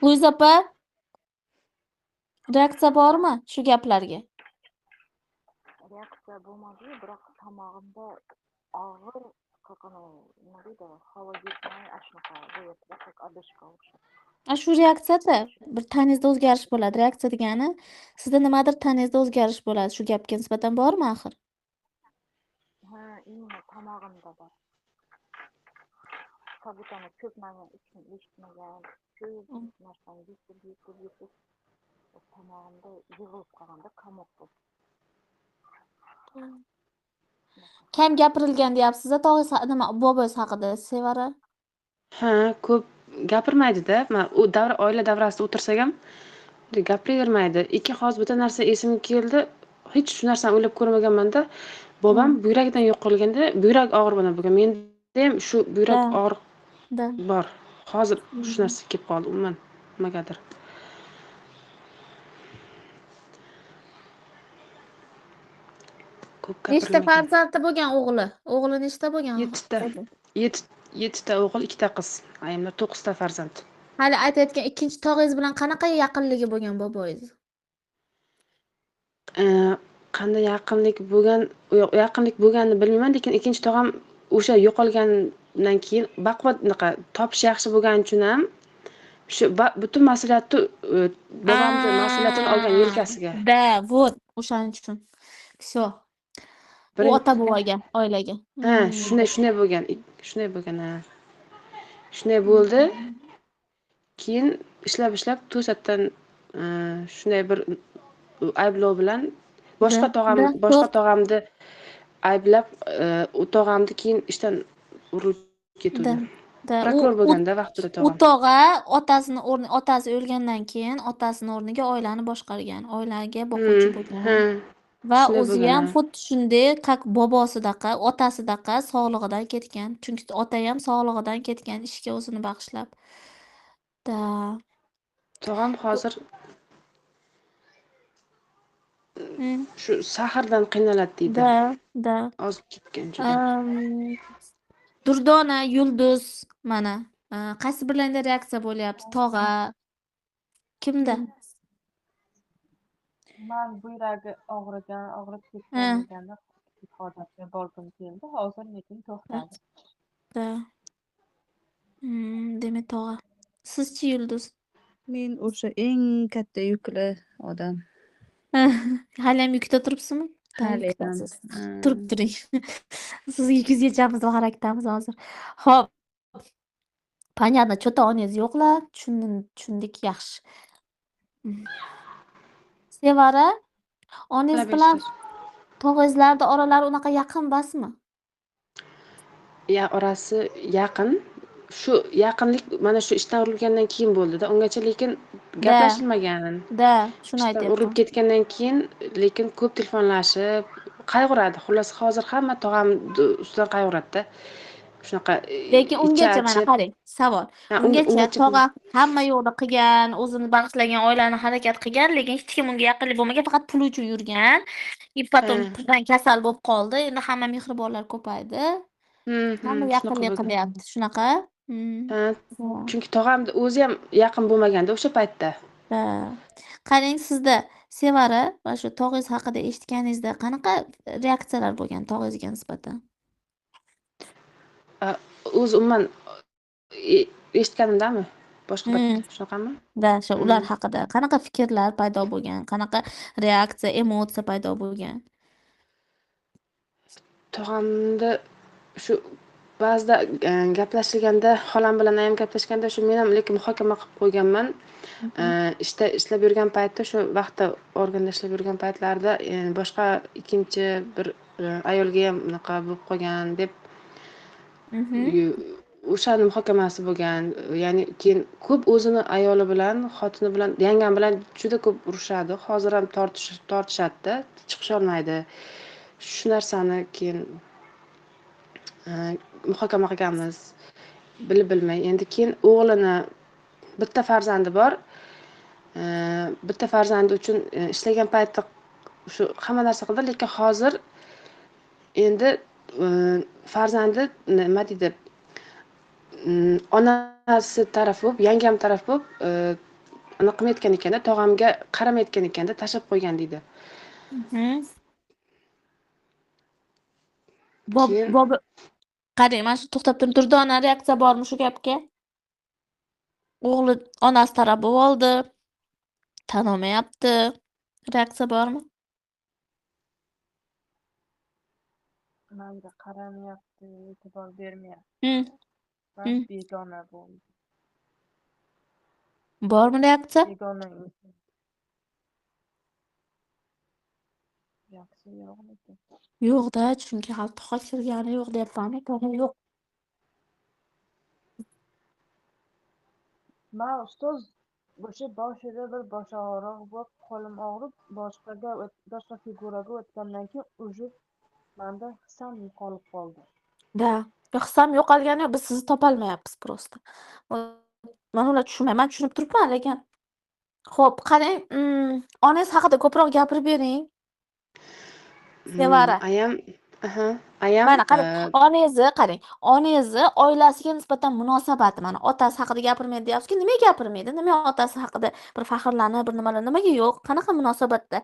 Luiza opa, reaksiya bormi shu gaplarga? Reaksiya bo'lmadi, biroq tomog'imda og'ir nima deydi, havo yetmay shunaqa bo'lyapti, как одышка o'xshab. Shu reaksiyada bir tanangizda o'zgarish bo'ladi. Reaksiya degani sizda nimadir tanangizda o'zgarish bo'ladi. Shu gapga nisbatan bormi axir? Ha, именно tomog'imda bor. Sabitani ko'p eshitmagan, ko'p narsani yutib, tomog'imda yig'ilib qolganda qamoq bo'lib. Kam gapirilgan deyapsiz-a, tog'ingiz nima boboyingiz haqida, Sevara? Ha, ko'p gapirmaydi-da. U oila davrasida o'tirsak ham gapiravermaydi. Hozir bitta narsa esimga keldi. Hech shu narsani o'ylab ko'rmaganman-da. Bobam buyragidan yo'qolganda buyrak og'rig'idan bo'lgan. Menda ham shu buyrak og'riq bor. Hozir shu narsa kelib qoldi umuman nimagadir. Ko'p Nechta gapirilmagan. farzandi bo'lgan o'g'li? O'g'li nechta bo'lgan? 7ta. 7ta o'g'il, 2ta qiz. Ayimlar 9ta farzand. Hali aytayotgan ikkinchi tog'ingiz bilan qanaqa yaqinligi bo'lgan boboyingiz? Qanday yaqinlik bo'lganini bilmayman, lekin ikkinchi tog'am o'sha yo'qolgandan keyin baquvvat unaqa topish yaxshi bo'lgani uchun ham shu butun mas'uliyatni bobomni mas'uliyatini olgan yelkasiga. Da, вот, o'shaning uchun. Всё. U ota buvaga, oilaga. Ha, shunday bo'lgan. Ha. Shunday bo'ldi. Keyin ishlab to'satdan shunday bir ayblov bilan boshqa tog'amni ayblab, u tog'amni keyin ishdan urilib ketdi. Prokuror bo'lganda vaqtida tog'am. U tog'a otasi o'lgandan keyin otasini o'rniga oilani boshqargan, oilaga boquvchi bo'lgan. Va o'zi ham xuddi shunday, как bobosidaqa, otasidaqa sog'lig'idan ketgan. Chunki ota ham sog'lig'idan ketgan ishga o'zini bag'ishlab. Da. Tog'am hozir shu sahardan qiynaladi deydi. Da. Ozib ketgan juda. Durdona, Yulduz mana qaysi birlarida reaksiya bo'lyapti? Tog'a kimda? Man buyragi og'rib ketganligini holatga borgim keldi. Hozir lekin to'xtadi. Da. Demak, tog'a. Sizchi, Yulduz? Men o'sha eng katta yukli odam. Hali ham yukda turibsizmi? Hali ham. Turib turing. Sizga yuz yechamiz xarakterimiz hozir. Xo'p. Понятно, cho'ta onangiz yo'qlar. Tushundik, yaxshi. Sevara, onangiz bilan tog'angizlarda oralari unaqa yaqin emasmi? Orasi yaqin. Shu yaqinlik mana shu ishdan urilgandan keyin bo'ldi-da. Ungacha lekin gaplashilmagan. Da, shuni aytyapman. Urilib ketgandan keyin lekin ko'p telefonlashib, qayg'uradi. Xullas, hozir hamma tog'am ustidan qayg'uradi-da. Shunaqa. Lekin ungacha mana qarang, savol. Ungacha tog'a hamma yo'lni qilgan, o'zini bag'ishlagan, oilani harakat qilgan, lekin hech kim unga yaqinlik bo'lmagan, faqat pul uchun yurgan. Potom kasal bo'lib qoldi. Endi hamma mehribonlar ko'paydi. Hamma yaqinlik qilyapti, shunaqa. Chunki tog'amni o'zi ham yaqin bo'lmaganda o'sha paytda. Qarang, sizda Sevara va shu tog'ingiz haqida eshitganingizda qanaqa reaksiyalar bo'lgan tog'ingizga nisbatan? O'zi umuman eshitganimdami? Boshqa paytda shunaqami? Da, shu ular haqida qanaqa fikrlar paydo bo'lgan, qanaqa reaksiya, emotsiya paydo bo'lgan? Tog'amni shu ba'zida gaplashilganda, xolam bilan ham gaplashganda shu men ham lekin muhokama qilib qo'yganman. Ishlab yurgan paytda, shu vaqtda organda ishlab yurgan paytlarida boshqa ikkinchi bir ayolga ham unaqa bo'lib qolgan deb o'shani muhokamasi bo'lgan. Ya'ni keyin ko'p o'zini ayoli bilan, xotini bilan, yangam bilan juda ko'p urushadi. Hozir ham tortishadi-da, chiqisholmaydi. Shu narsani keyin muhokama qilganmiz. Bilmay. Endi keyin o'g'lini bitta farzandi bor. Bitta farzandi uchun ishlagan paytda shu hamma narsa qildi, lekin hozir endi farzandi nima deydi? Onasi taraf bo'lib, yangam taraf bo'lib anaqa qilmayotgan ekanda, tog'amga qaramayotgan ekanda, tashlab qo'ygan deydi. Keyin Bob qarang, mana shu to'xtab turing. Durdona reaksiya bormi shu gapga? O'g'li onasi tarafib oldi. Tan olmayapti. Reaksiya bormi? Menga qaramayapti, e'tibor bermayapti. Hmm. Men begona bo'ldim. Bormi reaksiya? Begona inson. Reaksiya yo'q lekin. Yo'q-da, chunki hali to'qa kirgani yo'q deyapman. To'qa yo'q. Men ustoz o'sha boshida bir bosh og'rig'i bo'lib, qo'lim og'rib, boshqa figuraga o'tgandan keyin уже menda hissam yo'qolib qoldi. Da, hissam yo'qolgani yo'q, biz sizni topolmayapmiz просто. Men ular tushunmayman. Men tushunib turibman, lekin xo'p, qarang, onangiz haqida ko'proq gapirib bering. Sevara. ayam ayam Mana qarang, onangizni oilasiga nisbatan munosabati, mana otasi haqida gapirmaydi deyapsiz-ku, nimaga gapirmaydi? Nima otasi haqida bir faxrlanib, bir nimalar nimaga yo'q? Qanaqa munosabatda?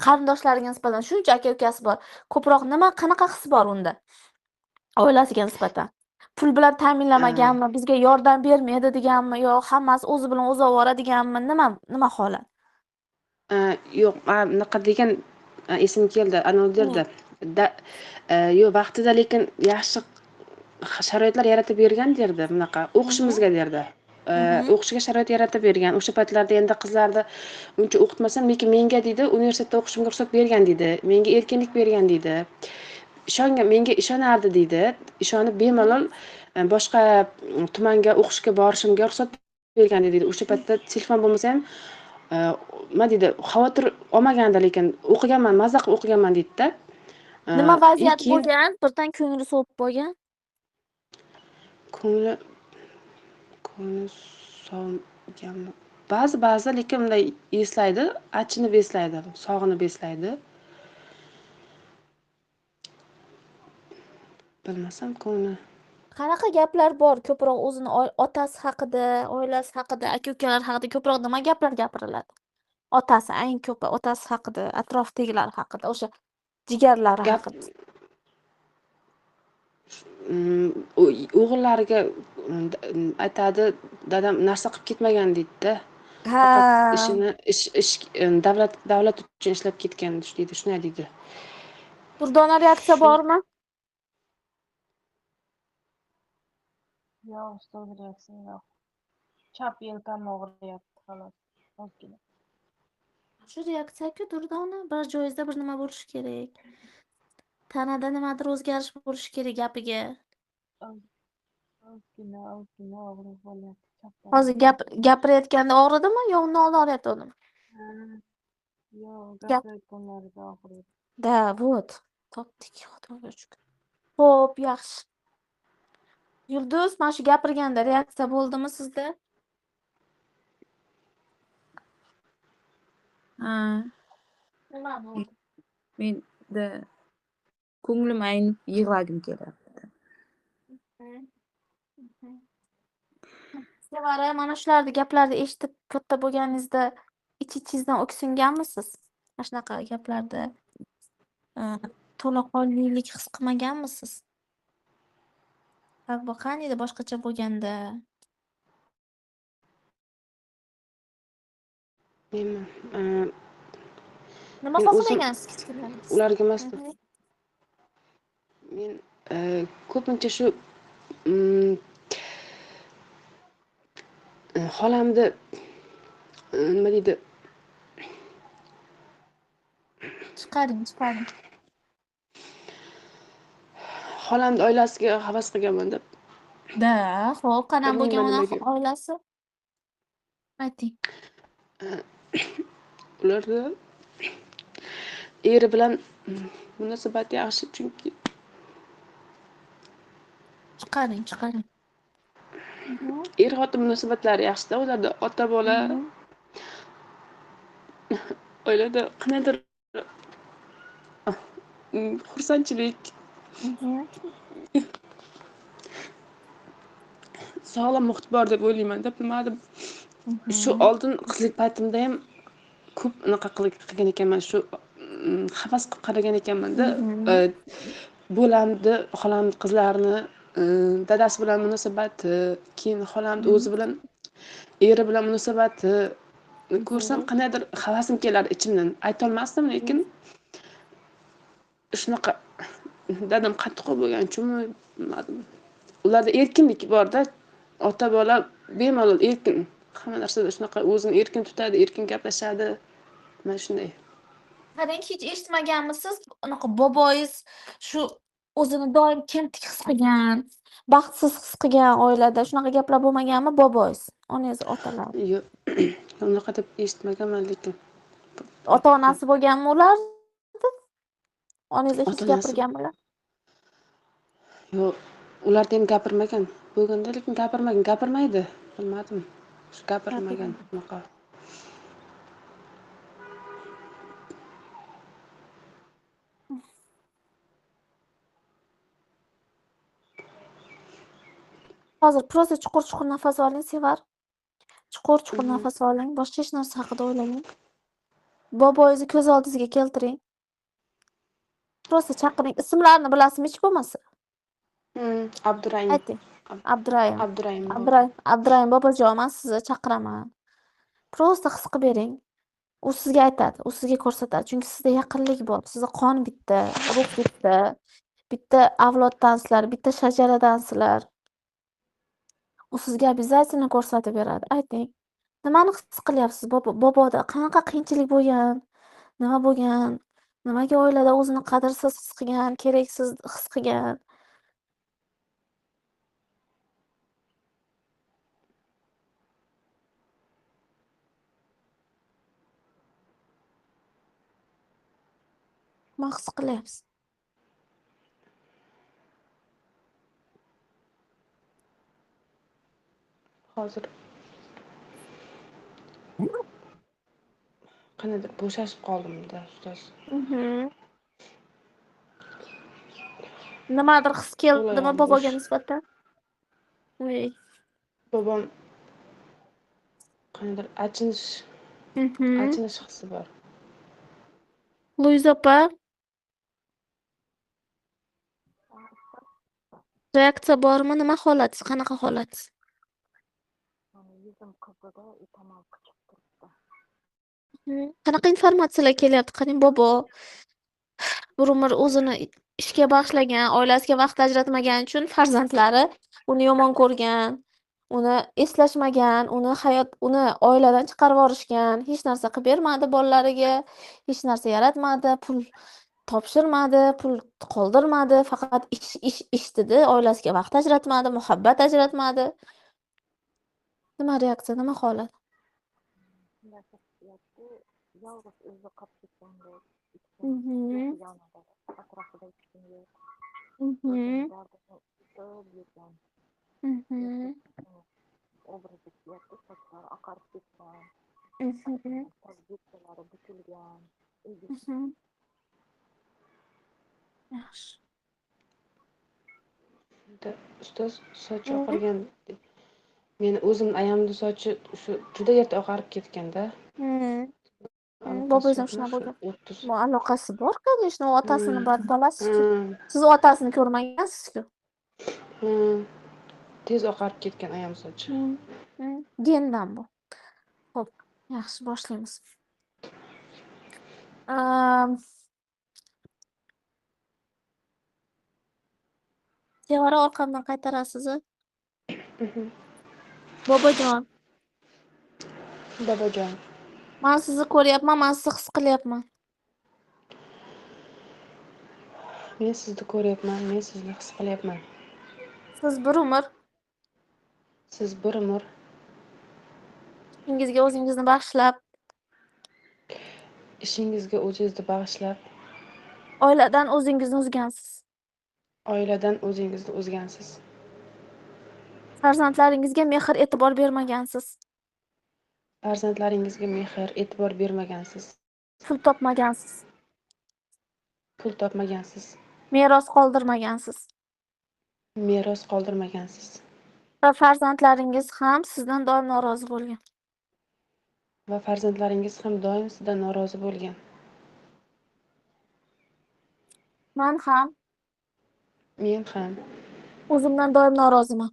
Qarindoshlariga nisbatan shuncha aka-ukasi bor. Ko'proq qanaqa his bor unda? Oilasiga nisbatan. Pul bilan ta'minlamaganmi, bizga yordam bermaydi deganmi, yo hammasi o'zi bilan o'zi ovora deganmi? Nima holat? yo'q, bunaqa degan esim keldi. Anavi derdi. Yo'q, vaqtida lekin yaxshi sharoitlar yaratib bergan derdi. Bunaqa o'qishimizga derdi. O'qishga sharoit yaratib bergan. O'sha paytlarda endi qizlarni uncha o'qitmasam, lekin menga deydi, universitetda o'qishimga ruxsat bergan deydi. Menga erkinlik bergan deydi. Menga ishonardi deydi. Ishonib bemalol boshqa tumanga o'qishga borishimga ruxsat bergan deydi. O'sha paytda telefon bo'lmasa ham nima deydi, xavotir olmaganda, lekin o'qiganman, maza qilib o'qiganman deydi-da. Nima vaziyat keyin bo'lgan? Birdan ko'ngli sovib bo'lgan? ko'ngli sovganmi? Ba'zi lekin bunday eslaydi, achinib eslaydi, sog'inib eslaydi. Bilmasam ko'ngli. Qanaqa gaplar bor? Ko'proq o'zini otasi haqida, oilasi haqida, aka-ukalar haqida ko'proq nima gaplar gapiriladi? Otasi eng ko'p otasi haqida, atrofdagilar haqida, o'sha jigarlari Gap haqida. o'g'illariga aytadi, dadam narsa qilib ketmagan deydi-da. Ha, Faqat ishini davlat uchun ishlab ketgan deydi, shunday deydi. Durdona reaksiya bormi? Yo'q, ustoz reaksiya yo'q. Chap yelkam og'riyapti xolos. Ozgina. Shu reaksiya-ku Durdona, bir joyingizda bir nima bo'lishi kerak. Tanada nimadir o'zgarish bo'lishi kerak gapiga. Ozgina og'riq bo'lyapti. Chapdan. Hozir gapirayotganda og'ridimi yo undan oldin og'riyotgandimi? Yo'q, Gap. gapirayotganlarida og'riydi. Da, вот. Topdik, xudoga shukr. Xo'p, yaxshi. Yulduz, mana shu gapirganda reaksiya bo'ldimi sizda? Ha, Nima bo'ldi? menda ko'nglim aynib yig'lagim kelyapti. Sevara, mana shularni gaplarni eshitib katta bo'lganingizda ich-ichingizdan o'ksinganmisiz? Mana shunaqa gaplarda to'laqonlilik his qilmaganmisiz? Tavba qaniydi boshqacha bo'lganda? Men Nima men o'zim xohlagansiz kichkinaligingizda? ularga emasdim. Men ko'pincha shu xolamni nima deydi, Chiqaring. xolamni oilasiga havas qilganman deb. Da, xo'p, qanaqa bo'lgan Bilmayman nimaga. oilasi? Ayting. Ularda eri bilan munosabat yaxshi, chunki Chiqaring. er xotin munosabatlari yaxshi-da, ularda ota bola oilada qanaqadir xursandchilik, sog'lom muhit bor deb o'ylayman deb. Nimadir Shu oldin qizlik paytimda ham ko'p unaqa qilgan ekanman. Shu havas qilib qaragan ekanman-da. Bo'lamdi xolamni qizlarini dadasi bilan munosabati, keyin xolamni o'zi bilan eri bilan munosabati ko'rsam qandaydir havasim kelar ichimdan. Aytolmasdim, lekin shunaqa dadam qattiqroq bo'lgani uchunmi bilmadim. Ularda erkinlik bor-da. Ota bola bemalol erkin. Hamma narsada shunaqa o'zini erkin tutadi, erkin gaplashadi. Mana shunday. Qarang, hech eshitmaganmisiz? Unaqa boboyingiz shu o'zini doim kamtik his qilgan, baxtsiz his qilgan oilada shunaqa gaplar bo'lmaganmi boboyingiz? Onangiz, otalar. Yo'q. Unaqa deb eshitmaganman lekin. Ota-onasi bo'lganmi ular? Onangiz hech Ota-onasi gapirganmilar? yo'q. Ularda ham gapirmagan. Bo'lganda lekin gapirmagan. Gapirmaydi. Bilmadim. Shu gapirmagan unaqa. Hozir prosta chuqur nafas oling, Sevar. Chuqur nafas oling. Boshqa hech narsa haqida o'ylamang. Boboyingizni ko'z oldingizga keltiring. Prosta chaqiring. Ismlarini bilasizmi hech bo'lmasa? Abdurayim. Ayting. Abdurayim. Abdurayim. Abdurayim bobojon, men sizni chaqiraman. Prosta his qilib bering. U sizga aytadi, u sizga ko'rsatadi. Chunki sizda yaqinlik bor. Sizda qon bitta, ruh bitta. Bitta avloddansizlar, bitta shajaradansizlar. U sizga обязательно ko'rsatib beradi. Ayting. Nimani his qilyapsiz? Boboda qanaqa qiyinchilik bo'lgan? Nima bo'lgan? Nimaga oilada o'zini qadrsiz his qilgan, keraksiz his qilgan? Nima his qilyapsiz? Hozir qanday bo'shashib qoldim-da, ustoz. Nimadir his keldimi boboga nisbatan? Voy. Bobom qanday achinish hissi bor. Luiza opa, reaksiya bormi? Nima holatingiz? Qanaqa holatingiz? Yuzim qizidi, tamom qichib turibdi. Qanaqa informatsiyalar kelyapti? Qarang, bobo bir umr o'zini ishga bag'ishlagan, oilasiga vaqt ajratmagani uchun farzandlari uni yomon ko'rgan, uni eslashmagan, uni oiladan chiqarib yuborishgan, hech narsa qilib bermadi bolalariga, hech narsa yaratmadi, pul topshirmadi, pul qoldirmadi, faqat ish dedi, oilasiga vaqt ajratmadi, muhabbat ajratmadi. Nima reaksiya, nima holat? Yolg'iz o'zi qolib ketgandek. Yonida atrofida hech kim yo'q. Dardini yurgan. Obrazi kelyapti, sochlari oqarib ketgan. Yelkalari bukilgan. Yaxshi. Ustoz, soch oqargan. Meni o'zimning ayamni sochi shu juda erta oqarib ketganda. Boboyingiz ham shunaqa bo'lgan. Bu aloqasi bor, конечно, u otasini bolasiz-ku. Siz otasini ko'rmagansiz-ku. Tez oqarib ketgan ayam sochi. Gendan bu. Xo'p, yaxshi, boshlaymiz. Sevara orqamdan qaytarasiz. Bobojon. Men sizni ko'ryapman, men sizni his qilyapman. Men sizni ko'ryapman, men sizni his qilyapman. Siz bir umr ishingizga o'zingizni bag'ishlab, oiladan o'zingizni uzgansiz. Farzandlaringizga mehr e'tibor bermagansiz. Pul topmagansiz. Meros qoldirmagansiz. Va farzandlaringiz ham sizdan doim norozi bo'lgan. va farzandlaringiz ham doim sizdan norozi bo'lgan. Men ham Men ham o'zimdan doim noroziman.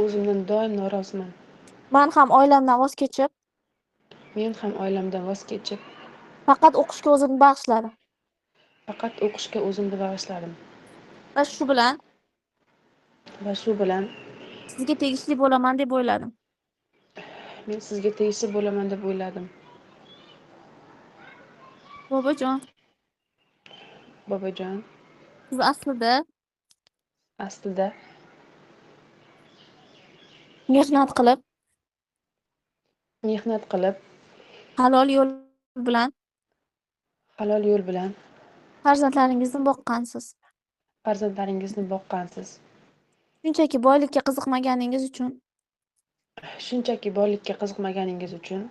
o'zimdan doim noroziman. Men ham oilamdan voz kechib, Men ham oilamdan voz kechib, faqat o'qishga o'zimni bag'ishladim. faqat o'qishga o'zimni bag'ishladim. Va shu bilan Va shu bilan sizga tegishli bo'laman deb o'yladim. men sizga tegishli bo'laman deb o'yladim. Bobojon, Bobojon, siz aslida aslida mehnat qilib, mehnat qilib, halol yo'l bilan halol yo'l bilan farzandlaringizni boqqansiz. farzandlaringizni boqqansiz. Shunchaki boylikka qiziqmaganingiz uchun, Shunchaki boylikka qiziqmaganingiz uchun,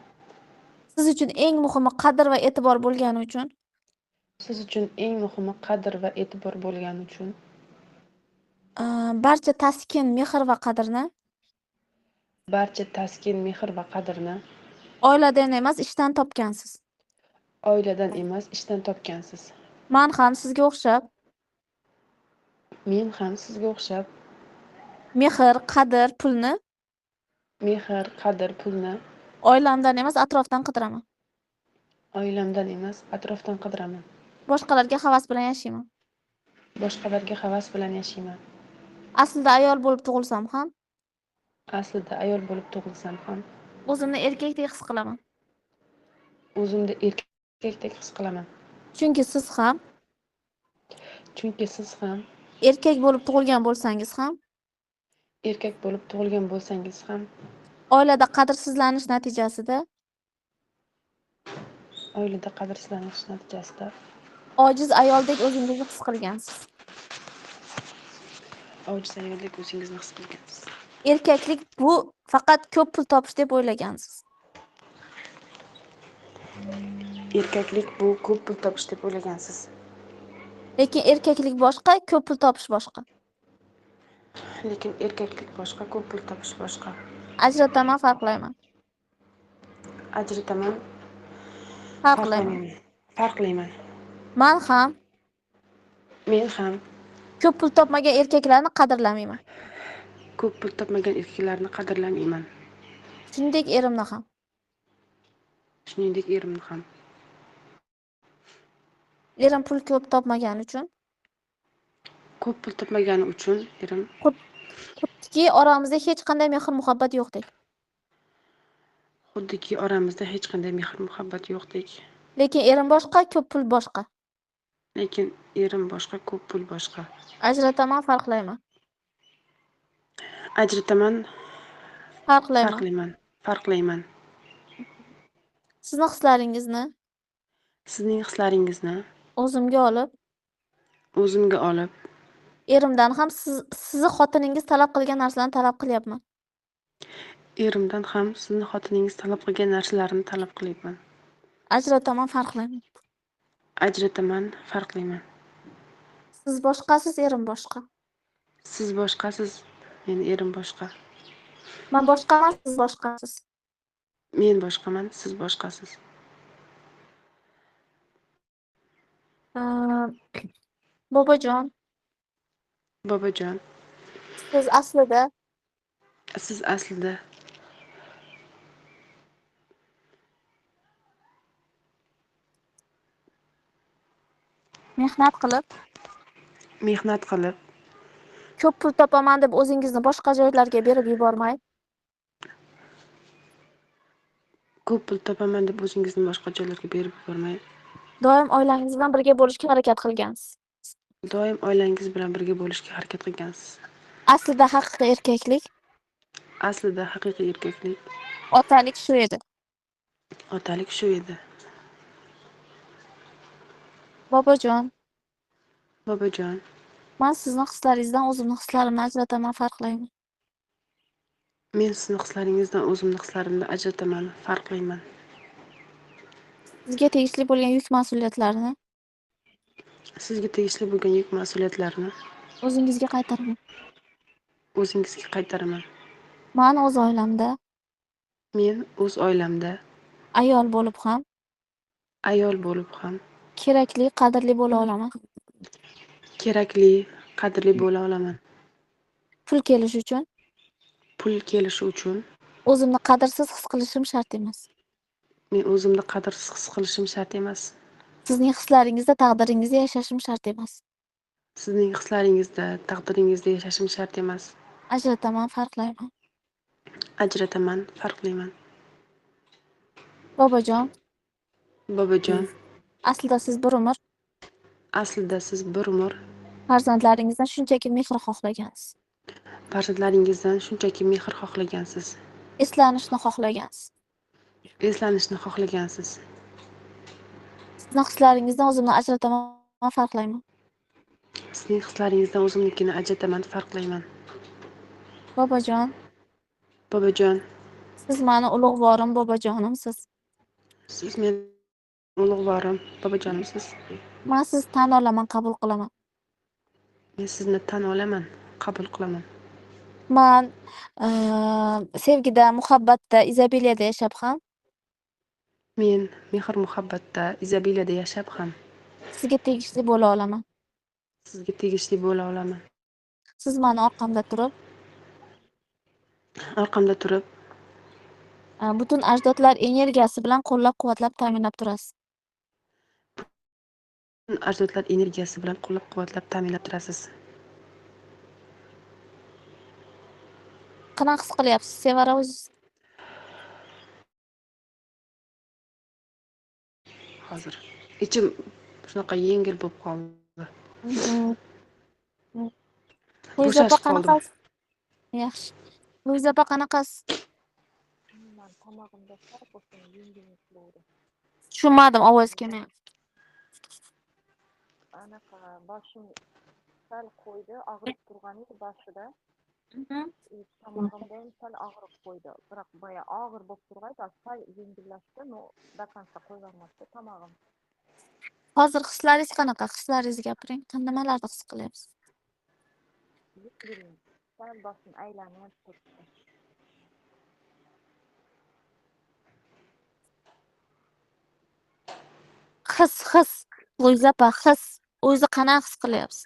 siz uchun eng muhimi qadr va e'tibor bo'lgani uchun, siz uchun eng muhimi qadr va e'tibor bo'lgani uchun barcha taskin, mehr va qadrni barcha taskin, mehr va qadrni oiladan emas, ishdan topgansiz. oiladan emas, ishdan topgansiz. Men ham sizga o'xshab Men ham sizga o'xshab mehr, qadr, pulni mehr, qadr, pulni oilamdan emas, atrofdan qidiraman. oilamdan emas, atrofdan qidiraman. Boshqalarga havas bilan yashayman. Boshqalarga havas bilan yashayman. Aslida ayol bo'lib tug'ilsam ham, Aslida ayol bo'lib tug'ilsam ham o'zimni erkakdek his qilaman. o'zimni erkakdek his qilaman. Chunki siz ham Chunki siz ham erkak bo'lib tug'ilgan bo'lsangiz ham, erkak bo'lib tug'ilgan bo'lsangiz ham oilada qadrsizlanish natijasida oilada qadrsizlanish natijasida ojiz ayoldek o'zingizni his qilgansiz. ojiz ayoldek o'zingizni his qilgansiz. Erkaklik bu faqat ko'p pul topish deb o'ylagansiz. Erkaklik bu ko'p pul topish deb o'ylagansiz. Lekin erkaklik boshqa, ko'p pul topish boshqa. Lekin erkaklik boshqa, ko'p pul topish boshqa. Ajrataman, farqlayman. Ajrataman, Farqlayman. farqlayman. Men ham Men ham ko'p pul topmagan erkaklarni qadrlamayman. ko'p pul topmagan erkaklarni qadrlamayman. Shuningdek, erimni ham. Shuningdek, erimni ham. Erim pul ko'p topmagani uchun, Ko'p pul topmagani uchun erim xuddiki oramizda hech qanday mehr muhabbat yo'qdek. xuddiki oramizda hech qanday mehr muhabbat yo'qdek. Lekin erim boshqa, ko'p pul boshqa. Lekin erim boshqa, ko'p pul boshqa. Ajrataman, farqlayman. Ajrataman, Farqlayman. farqlayman. Sizning hislaringizni Sizning hislaringizni o'zimga olib, o'zimga olib, erimdan ham sizni xotiningiz talab qilgan narsalarni talab qilyapman. erimdan ham sizni xotiningiz talab qilgan narsalarni talab qilyapman. Ajrataman, farqlayman. Ajrataman, farqlayman. Siz boshqasiz, erim boshqa. Siz boshqasiz, men erim boshqa. Men boshqaman, siz boshqasiz. Men boshqaman, siz boshqasiz. Bobojon, Bobojon, siz aslida mehnat qilib, ko'p pul topaman deb o'zingizni boshqa joylarga berib yubormay, ko'p pul topaman deb o'zingizni boshqa joylarga berib yubormay, doim oilangiz bilan birga bo'lishga harakat qilgansiz. doim oilangiz bilan birga bo'lishga harakat qilgansiz. Aslida haqiqiy erkaklik, Aslida haqiqiy erkaklik, otalik shu edi. otalik shu edi. Bobojon, Bobojon, men sizning hislaringizdan o'zimning hislarimni ajrataman, farqlayman. men sizning hislaringizdan o'zimning hislarimni ajrataman, farqlayman. Sizga tegishli bo'lgan yuk mas'uliyatlarni Sizga tegishli bo'lgan yuk mas'uliyatlarni o'zingizga qaytaraman. o'zingizga qaytaraman. Men o'z oilamda Men o'z oilamda ayol bo'lib ham ayol bo'lib ham kerakli, qadrli bo'la olaman. kerakli, qadrli bo'la olaman. Pul kelishi uchun Pul kelishi uchun o'zimni qadrsiz his qilishim shart emas. men o'zimni qadrsiz his qilishim shart emas. Sizning hislaringizda, taqdiringizda yashashim shart emas. Sizning hislaringizda, taqdiringizda yashashim shart emas. Ajrataman, farqlayman. Ajrataman, farqlayman. Bobojon, Bobojon, aslida siz bir umr aslida siz bir umr farzandlaringizdan shunchaki mehr xohlagansiz. farzandlaringizdan shunchaki mehr xohlagansiz. Eslanishni xohlagansiz. Eslanishni xohlagansiz. Sizning hislaringizdan o'zimni ajrataman, farqlayman. Sizning hislaringizdan o'zimnikini ajrataman, farqlayman. Bobojon, Bobojon, siz mani ulug'vorim, bobojonimsiz. siz men ulug'vorim, bobojonimsiz. Men sizni tan olaman, qabul qilaman. Men sizni tan olaman, qabul qilaman. Men sevgida, muhabbatda, izabiliyada yashab ham Men mehr-muhabbatda, izabiliyada yashab ham sizga tegishli bo'la olaman. sizga tegishli bo'la olaman. Siz meni orqamda turib, Orqamda turib, butun ajdodlar energiyasi bilan qo'llab-quvvatlab ta'minlab turasiz. ajdodlar energiyasi bilan qo'llab-quvvatlab ta'minlab turasiz. Qanaqa his qilyapsiz, Sevara o'zingiz? Hozir ichim shunaqa yengil bo'lib qoldi. Luiza opa Bo'shashib qoldim. qanaqasiz? Yaxshi. Luiza opa qanaqasiz? Bilmayman, tomog'imda sal bo'lsin yengillik bo'ldi. Tushunmadim, ovoz kelmayapti. Anaqa boshim sal qo'ydi, og'rib turgan edi boshida. Tomog'imda ham sal og'rib qo'ydi. Biroq boya og'ir bo'lib turg'aydi, sal yengillashdi, no dakonsa qo'yvermasdi tomog'im. Hozir hislaringiz qanaqa? Hislaringizni gapiring. Nimalarni his qilyapsiz? Bilmayman, sal boshim aylanib turibdi. His. Luiza opa, his. O'zingizni qanaqa his qilyapsiz?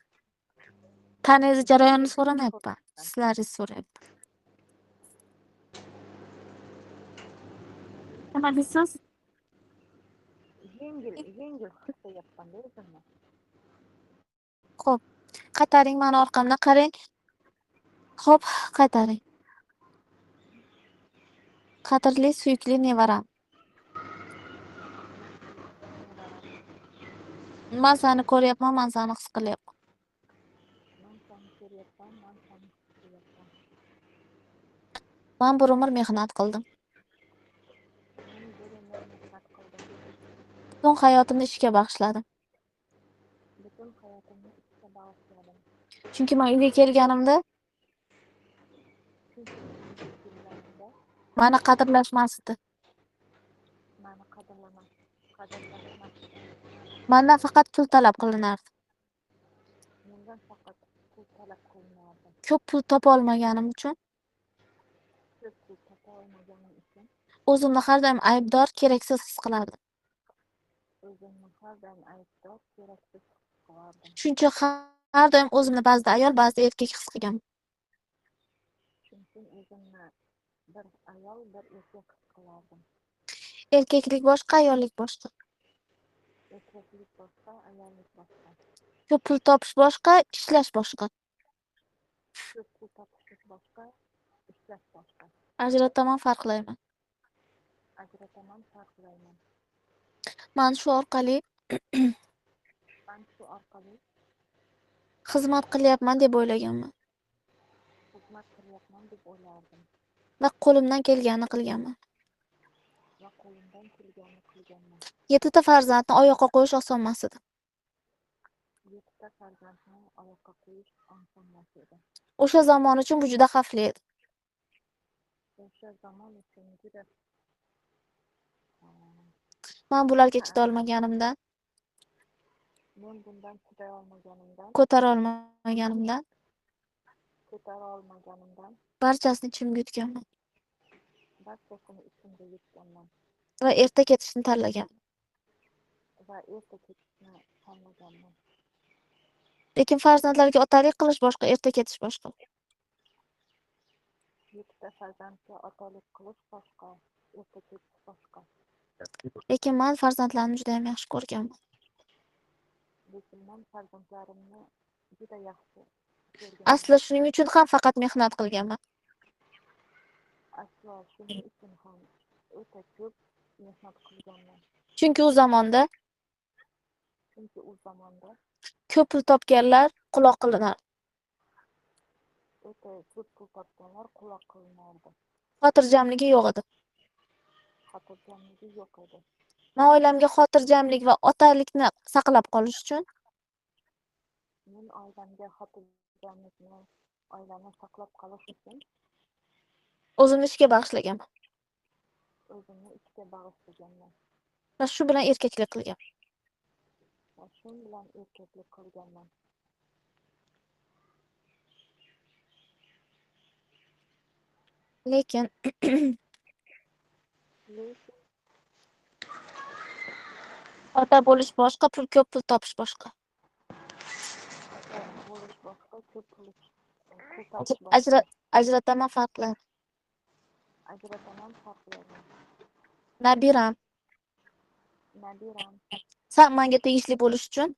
Taningiz jarayonini so'ramayapman. Hislaringizni so'rayapman. Nima deysiz? Yengil his qilyapman-da o'zimni. Xo'p, qaytaring meni orqamdan qarang. Xo'p, qaytaring. Qadrli, suyukli nevaram. Men seni ko'ryapman, men seni his qilyapman. Men seni ko'ryapman, men seni his qilyapman. Men bir umr mehnat qildim. Men bir umr mehnat qildim. Butun hayotimni ishga bag'ishladim. Butun hayotimni ishga bag'ishladim. Chunki men uyga kelganimda meni qadrlashmasdi. Meni qadrlashmasdi. Mendan faqat pul talab qilinardi. Mendan faqat pul talab qilinardi. Ko'p pul topa olmaganim uchun o'zimni har doim aybdor, keraksiz his qilardim. Chunki har doim o'zimni ba'zida ayol, ba'zida erkak his qilganman. Chunki o'zimni bir ayol, bir erkak his qilardim. Erkaklik boshqa, ayollik boshqa. Erkaklik boshqa, ayollik boshqa. Ko'p pul topish boshqa, ishlash boshqa. Ko'p pul topish boshqa, ishlash boshqa. Ajrataman, farqlayman. Men shu orqali xizmat qilyapman deb o'ylaganman. Va qo'limdan kelganini qilganman. 7 farzandni oyoqqa qo'yish oson emas edi. O'sha zamon uchun bu juda xavfli edi. Men bularga chiday olmaganimdan, Men bundan chiday olmaganimdan, ko'tara olmaganimdan ko'tara olmaganimdan barchasini ichimga yutganman. barchasini ichimda yutganman va erta ketishni tanlagan. va erta ketishni tanlaganman. Lekin farzandlarga otalik qilish boshqa, erta ketish boshqa. 7 farzandga otalik qilish boshqa, erta ketish boshqa. Lekin men farzandlarimni juda ham yaxshi ko'rganman. Lekin men farzandlarimni juda yaxshi ko'rganman. Asli shuning uchun ham faqat mehnat qilganman. Aslo shuning uchun ham o'ta ko'p mehnat qilganman. Chunki u zamonda ko'p pul topganlar quloq qilinar. O'ta ko'p pul topganlar quloq qilinardi. Xotirjamligi yo'q edi. Xotirjamligi yo'q edi. Men oilamga xotirjamlik va otalikni saqlab qolish uchun Men oilamga xotirjamlikni, oilani saqlab qolish uchun o'zimni ishga bag'ishlaganman o'zimni ishga bag'ishlaganman va shu bilan erkaklik qilganman. va shu bilan erkaklik qilganman. Lekin Lekin ota bo'lish boshqa, ko'p pul topish boshqa. ota bo'lish boshqa, ko'p pul topish boshqa. Ajrataman farqlar. Ajrataman farqlarni. Nabiram Nabiram sen menga tegishli bo'lish uchun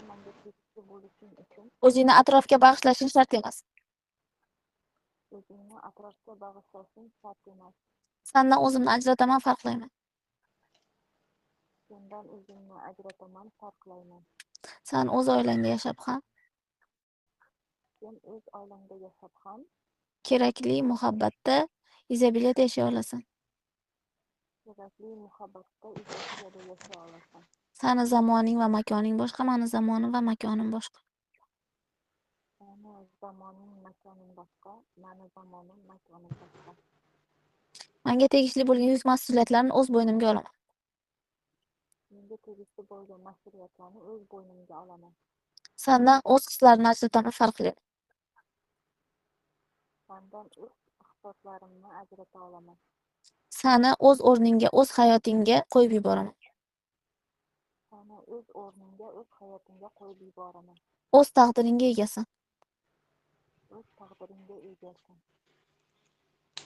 menga tegishli bo'lishing uchun o'zingni atrofga bag'ishlashing shart emas. o'zingni atrofga bag'ishlashing shart emas. Sendan o'zimni ajrataman farqlayman. Sendan o'zimni ajrataman farqlayman. Sen o'z oilangda yashab ham Sen o'z oilangda yashab ham kerakli muhabbatda izolyatsiyada yashay olasan. kerakli muhabbatda izolyatsiyada yashay olasan. Seni zamoning va makoning boshqa, meni zamonim va makonim boshqa. Seni zamoning, makoning boshqa, meni zamonim, makonim boshqa. Menga tegishli bo'lgan yuk mas'uliyatlarni o'z bo'ynimga olaman. Menga tegishli bo'lgan mas'uliyatlarni o'z bo'ynimga olaman. Sendan o'z hislarini ajrataman farqlayman. Sendan o'z hisoblarimni ajrata olaman. Seni o'z o'rningga, o'z hayotingga qo'yib yuboraman. Seni o'z o'rningga, o'z hayotingga qo'yib yuboraman. O'z taqdiringga egasan. O'z taqdiringga egasan.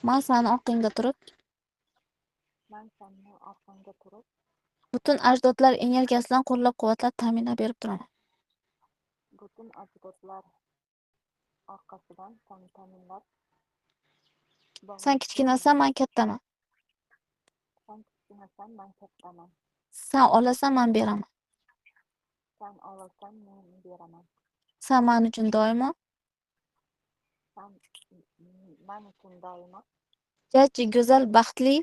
Men seni orqangda turib, Men seni orqangda turib, butun ajdodlar energiyasidan qo'llab-quvvatlab ta'minlab berib turaman. butun ajdodlar orqasidan seni ta'minlab Sen kichkinasan, men kattaman. Sen kichkinasan, men kattaman. Sen olasan, men beraman. Sen olasan, men beraman. Sen men uchun doimo Sen men uchun doimo jajji go'zal, baxtli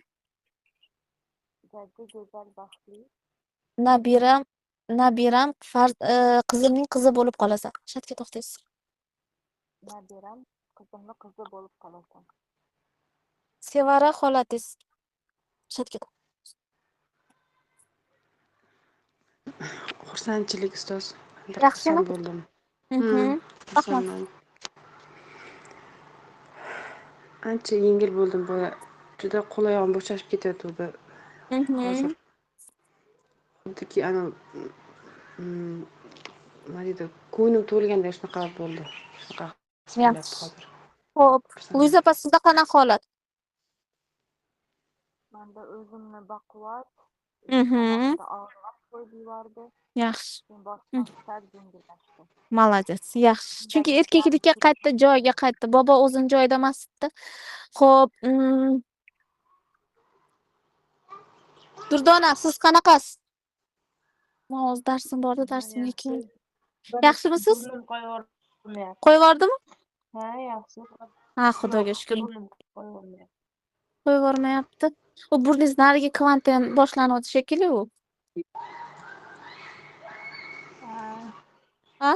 jajji go'zal, baxtli nabiram qizimning qizi bo'lib qolasan. Shatga to'xtaysiz. nabiram, qizimni qizi bo'lib qolasan. Sevara xolatingiz. Shatga Xursandchilik ustoz. Yaxshimi? Xursand bo'ldim. Rahmat. Xursandman. Ancha yengil bo'ldim boya. Juda qo'l-oyog'im bo'shashib ketayotgandi hozir. Xuddiki ana nima deydi, ko'nglim to'lganda shunaqa bo'ldi. Shunaqa his qilyapti hozir. Xo'p, Luiza opa, sizda qanaqa holat? Menda o'zimni baquvvat, tomog'imda og'riq qo'yib yubordi. Yaxshi. Keyin boshim sal yengillashdi. Молодец, yaxshi. Chunki erkaklikka qaytdi, joyiga qaytdi. Bobo o'zini joyida emas edi. Xo'p, Durdona, siz qanaqasiz? Men o'z darsim bordi, darsimga keldim. Yaxshimisiz? Burnim qo'yavermayapti. Qo'yibordimi? Ha, yaxshi. Ha, xudoga shukr. Burnim qo'yavermayapti. Qo'yivermayapti. U burningiz narigi kvantam boshlanyapti shekilli u. Ha?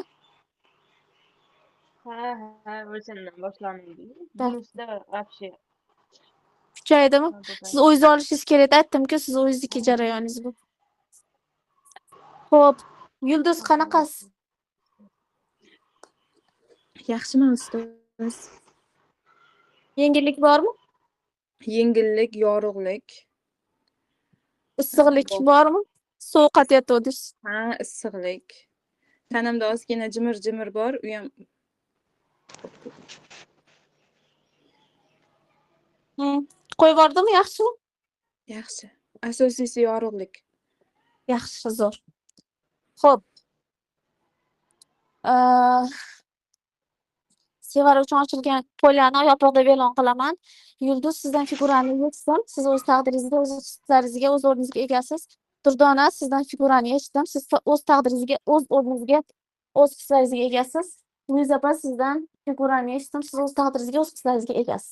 Ha, o'shandan boshlanadi. Bunisida вообще Kuchaydimi? Siz o'zingiz olishingiz kerak. Aytdim-ku, siz o'zingizniki jarayoningiz bu. Xo'p, Yulduz qanaqasiz? Yaxshiman ustoz. Yengillik bormi? Yengillik, yorug'lik. Issiqlik bormi? Sovuq qaytayotgandiz. Ha, issiqlik. Tanamda ozgina jimir-jimir bor, u ham Qo'yib yubordimi, yaxshimi? yaxshi. Asosiysi yorug'lik. Yaxshi, zo'r. Xo'p. Sevara uchun ochilgan poyani yopiq deb e'lon qilaman. Yulduz, sizdan figurani yechdim. Siz o'z taqdiringizga, o'z ixtiyoringizga, o'z o'rningizga egasiz. Durdona, sizdan figurani yechdim. Siz o'z taqdiringizga, o'z o'rningizga, o'z ixtiyoringizga egasiz. Luiza opa, sizdan figurani yechdim. Siz o'z taqdiringizga, o'z ixtiyoringizga egasiz.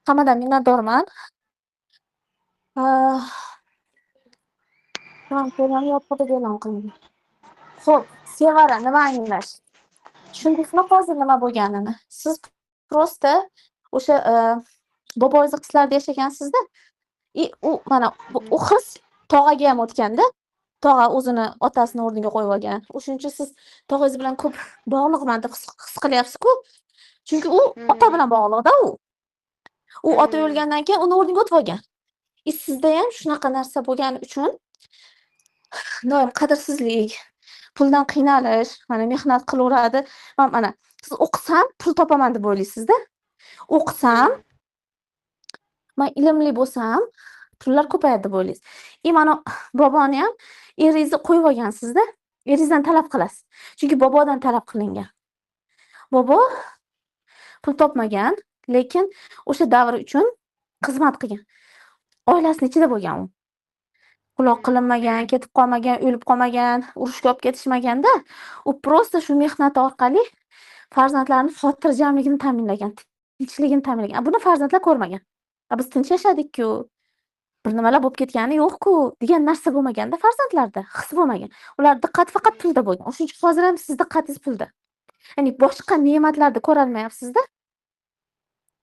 Hammadan minnatdorman. Poyani yopiq deb e'lon qilingan. Xo'p, Sevara, nima anglash? Tushundingizmi hozir nima bo'lganini? Siz prosta o'sha boboyingizni hislarida yashagansizda. U mana u his tog'aga ham o'tganda, tog'a o'zini otasini o'rniga qo'yib olgan. O'shuning uchun siz tog'angiz bilan ko'p bog'liqman deb his qilyapsiz-ku. Chunki u ota bilan bog'liqda u. U ota o'lgandan keyin uni o'rniga o'tib olgan. Sizda ham shunaqa narsa bo'lgani uchun doim qadrsizlik, puldan qiynalish, mana mehnat qilaveradi. Mana siz o'qisam pul topaman deb o'ylaysizda. O'qisam, men ilmli bo'lsam, pullar ko'payadi deb o'ylaysiz. Mana boboni ham eringizni qo'yib olgansizda, eringizdan talab qilasiz. Chunki bobodan talab qilingan. Bobo pul topmagan, lekin o'sha davr uchun xizmat qilgan. Oilasining ichida bo'lgan u. Quloq qilinmagan, ketib qolmagan, o'lib qolmagan, urushga olib ketishmaganda, u prosta shu mehnati orqali farzandlarining xotirjamligini ta'minlagan, tinchligini ta'minlagan. Buni farzandlar ko'rmagan. Biz tinch yashadik-ku. Bir nimalar bo'lib ketgani yo'q-ku degan narsa bo'lmaganda farzandlarda his bo'lmagan. Ular diqqat faqat pulda bo'lgan. Shuning uchun hozir ham siz diqqatingiz pulda. Ya'ni boshqa ne'matlarni ko'ra olmayapsiz-da.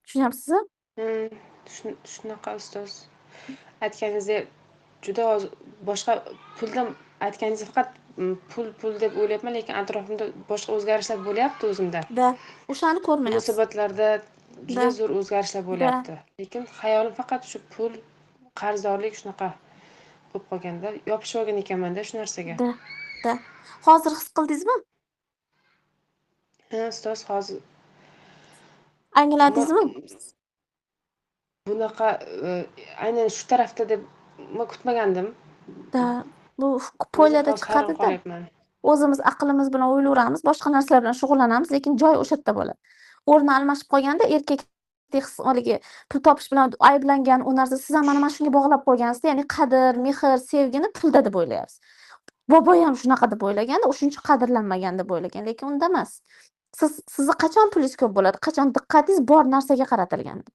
Tushunyapsizmi? Shunaqa ustoz. Aytganingizdek juda boshqa puldan aytganingiz faqat pul deb o'ylayapman, lekin atrofimda boshqa o'zgarishlar bo'lyapti o'zimda. O'shani ko'rmayapsiz. Munosabatlarda juda zo'r o'zgarishlar bo'lyapti. Lekin xayolim faqat shu pul, qarzdorlik shunaqa bo'lib qolganda, yopishib olgan ekanman-da shu narsaga. Hozir his qildingizmi? Ha, ustoz, hozir angladingizmi? Bunaqa aynan shu tarafda deb kutmagandim. Bu poylada chiqadi-da. O'zimiz aqlimiz bilan o'ylayveramiz, boshqa narsalar bilan shug'ullanamiz, lekin joy o'sha yerda bo'ladi. O'rni almashib qolganda erkakdek hisoligi pul topish bilan ayblangan u narsa siz ham mana shunga bog'lab qo'ygansiz, ya'ni qadr, mehr, sevgini pulda deb o'ylayapsiz. Bobo ham shunaqa deb o'ylaganda, o'shuning uchun qadrlanmagan deb o'ylagan, lekin unda emas. Sizni qachon pulingiz ko'p bo'ladi, qachon diqqatingiz bor narsaga qaratilganda.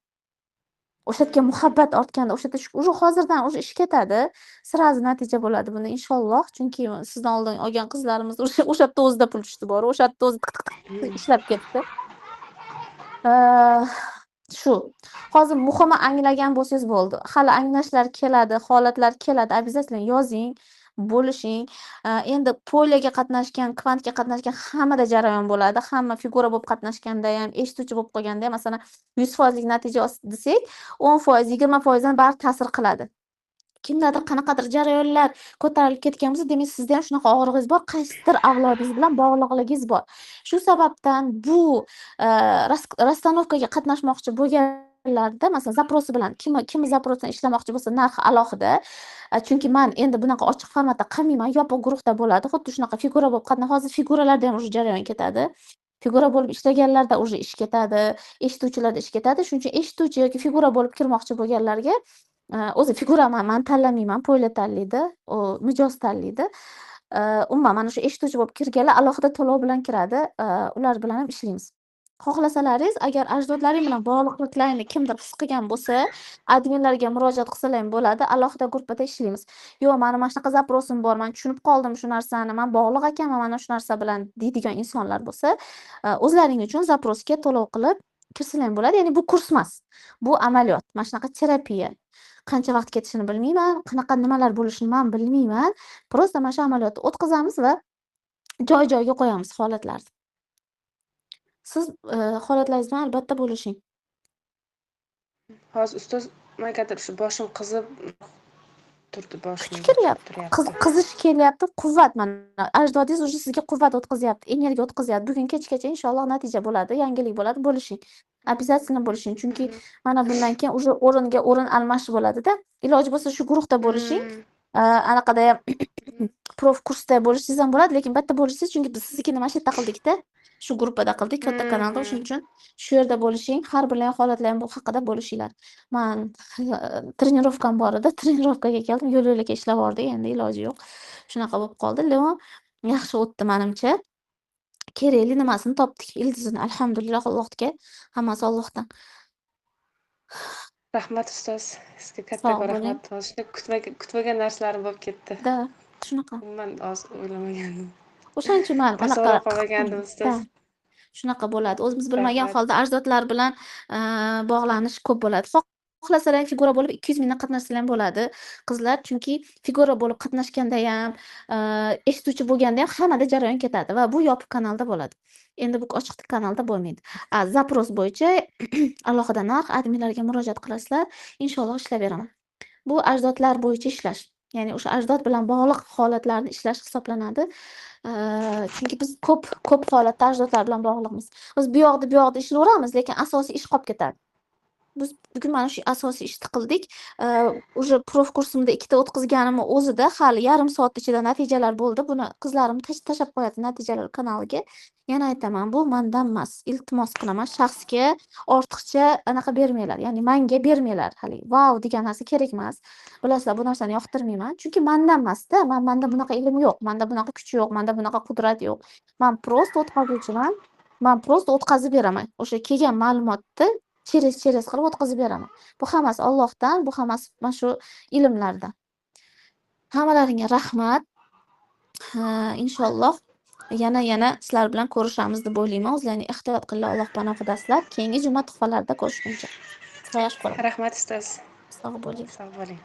O'sha yerga muhabbat ortganda, o'sha yerda уже hozirdan уже ish ketadi. Sirazi natija bo'ladi bunda inshaalloh. Chunki sizdan oldin olgan qizlarimiz o'sha yerda o'zida pul tushdi bor, o'sha yerda o'zi ishlab ketdi. Shu. Hozir muhimi anglagan bo'lsangiz bo'ldi. Hali anglashlar keladi, holatlar keladi. Обязательно yozing, bo'lishing. Endi poylaga qatnashgan, kvantga qatnashgan hammada jarayon bo'ladi. Hamma figura bo'lib qatnashganda ham, eshituvchi bo'lib qolganda ham, masalan, 100% natija desak, 10%, 20% dan bari ta'sir qiladi. Kimdadir qanaqadir jarayonlar ko'tarilib ketgan bo'lsa, demak sizda ham shunaqa og'rig'ingiz bor, qaysidir avlodingiz bilan bog'liqligingiz bor. Shu sababdan bu rastanovkaga qatnashmoqchi bo'lganlarda, masalan, zaprosi bilan kim zaprosdan ishlamoqchi bo'lsa, narxi alohida. Chunki men endi bunaqa ochiq formatda qilmayman, yopiq guruhda bo'ladi. Xuddi shunaqa figura bo'lib qatnashib, hozir figuralarda ham o'sha jarayon ketadi. Figura bo'lib ishlaganlarda o'sha ish ketadi, eshituvchilarda ish ketadi. Shuning uchun eshituvchi yoki figura bo'lib kirmoqchi bo'lganlarga o'zi figura men tanlamayman, poyla tanlaydi, mijoz tanlaydi. Umuman mana shu eshituvchi bo'lib kirganlar alohida to'lov bilan kiradi. Ular bilan ham ishlaymiz. Xohlasalaringiz, agar ajdodlaring bilan bog'liqliklaringni kimdir his qilgan bo'lsa, adminlarga murojaat qilsalar ham bo'ladi. Alohida guruhda ishlaymiz. Yo'q, meni mana shunaqa zaprosim bor, men tushunib qoldim shu narsani, men bog'liq ekanman mana shu narsa bilan deydigan insonlar bo'lsa, o'zlaring uchun zaprosga to'lov qilib kirsalar ham bo'ladi. Ya'ni bu kurs emas. Bu amaliyot. Mana shunaqa terapiya. Qancha vaqt ketishini bilmayman, qanaqa nimalar bo'lishini men bilmayman. Prosta mana shu amaliyotni o'tkazamiz va joy-joyiga qo'yamiz holatlarni. Siz holatlaringiz bilan albatta bo'lishing. Hozir ustoz nimagadir shu boshim qizib turdi, boshim Kuch bir kelyapti. turyapti. Qizish kelyapti, quvvat mana. Ajdodingiz уже sizga quvvat o'tkazayapti, energiya o'tkazayapti. Bugun kechgacha inshaalloh natija bo'ladi, yangilik bo'ladi, bo'lishing. Обязательно bo'lishing. Chunki mana bundan keyin уже o'ringa o'rin almashish bo'ladi-da. Iloji bo'lsa shu guruhda bo'lishing. Anaqada ham prof kursda bo'lishingiz ham bo'ladi, lekin bitta bo'lishsiz, chunki biz siznikini mana shu yerda qildik-da. Shu gruppada qildik, katta kanalda, shuning uchun shu yerda bo'lishing, har bir holatlar ham bu haqida bo'lishinglar. Men trenirovkam bor edi, trenirovkaga keldim, yo'l-yo'lakay ishlab bordik, endi iloji yo'q. Shunaqa bo'lib qoldi. Lekin yaxshi o'tdi menimcha. Kerakli nimasini topdik, ildizini. Alhamdulillah Allohga, hammasi Allohdan. Rahmat ustoz. Sizga Sog' kattakon bo'ling. rahmat. Hozir kutmagan narsalar bo'lib ketdi. Da, shunaqa. Men hozir o'ylamagandim. O'shaning uchun men Tasavvur qilmagandim ustoz. Shunaqa bo'ladi. O'zimiz bilmagan Rahmat. holda ajdodlar bilan bog'lanish ko'p bo'ladi. Xohlasalar ham figura bo'lib 200 mingdan qatnashsalar ham bo'ladi. Qizlar chunki figura bo'lib qatnashganda ham, eshituvchi bo'lganda ham hammada jarayon ketadi va bu yopiq kanalda bo'ladi. Endi bu ochiq kanalda bo'lmaydi. Zapros bo'yicha alohida narx adminlarga murojaat qilasizlar, inshaalloh ishlab beraman. Bu ajdodlar bo'yicha ishlash. Ya'ni o'sha ajdod bilan bog'liq holatlarni ishlash hisoblanadi. Chunki biz ko'p holatda ajdodlar bilan bog'liqmiz. Biz bu yoqda ishlayveramiz, lekin asosiy ish qolib ketadi. Biz bugun mana shu asosiy ishni qildik. Уже prof kursimda 2 ta o'tkazganimni o'zida hali yarim soat ichida natijalar bo'ldi. Buni qizlarim tashab qo'yadi natijalar kanaliga. Yana aytaman, bu mendan emas. Iltimos qilaman, shaxsga ortiqcha anaqa bermanglar. Ya'ni menga bermanglar. Hali vau degan narsa kerak emas. Bilasizlar, bu narsani yoqtirmayman. Chunki mendan emas-da. Menda bunaqa ilm yo'q, menda bunaqa kuch yo'q, menda bunaqa qudrat yo'q. Men prosta o'tkazuvchiman. Men prosta o'tkazib beraman. O'sha kelgan ma'lumotni cheres qilib o'tkazib beraman. Bu hammasi Allohdan, bu hammasi mana shu ilmlardan. Hammalaringga rahmat. Inshaalloh yana sizlar bilan ko'rishamiz deb o'ylayman. O'zlaringiz ehtiyot qilinglar, Alloh panohidasizlar. Keyingi juma tuhfalarida ko'rishguncha. Xudoga shukr. Rahmat ustoz. Sog' bo'ling. Sog' bo'ling.